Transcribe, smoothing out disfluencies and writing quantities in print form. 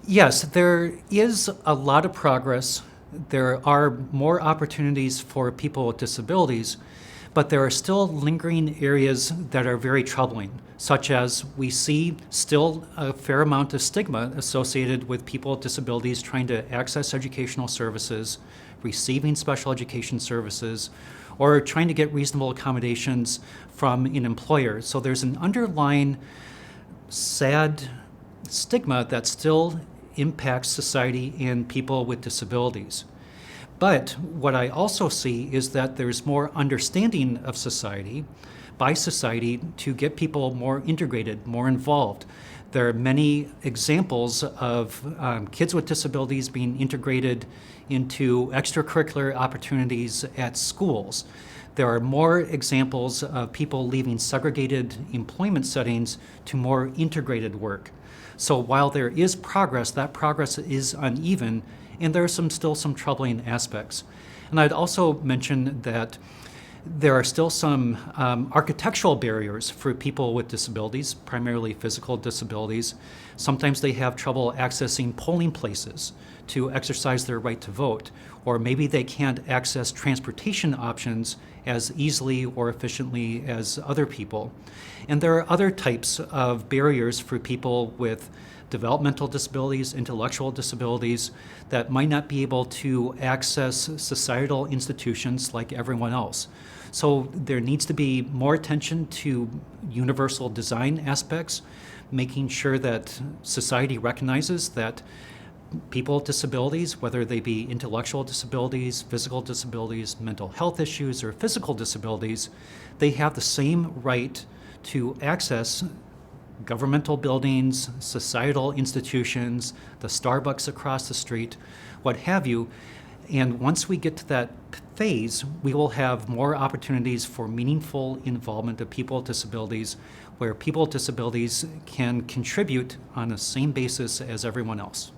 Yes, there is a lot of progress. There are more opportunities for people with disabilities, but there are still lingering areas that are very troubling, such as we see still a fair amount of stigma associated with people with disabilities trying to access educational services, receiving special education services, or trying to get reasonable accommodations from an employer. So there's an underlying sad stigma that still impacts society and people with disabilities. But what I also see is that there's more understanding of society by society to get people more integrated, more involved. There are many examples of kids with disabilities being integrated into extracurricular opportunities at schools. There are more examples of people leaving segregated employment settings to more integrated work. So while there is progress, that progress is uneven, and there are still some troubling aspects. And I'd also mention that there are still some architectural barriers for people with disabilities, primarily physical disabilities. Sometimes they have trouble accessing polling places to exercise their right to vote, or maybe they can't access transportation options as easily or efficiently as other people. And there are other types of barriers for people with developmental disabilities, intellectual disabilities, that might not be able to access societal institutions like everyone else. So there needs to be more attention to universal design aspects, making sure that society recognizes that people with disabilities, whether they be intellectual disabilities, physical disabilities, mental health issues, or physical disabilities, they have the same right to access governmental buildings, societal institutions, the Starbucks across the street, what have you. And once we get to that phase, we will have more opportunities for meaningful involvement of people with disabilities, where people with disabilities can contribute on the same basis as everyone else.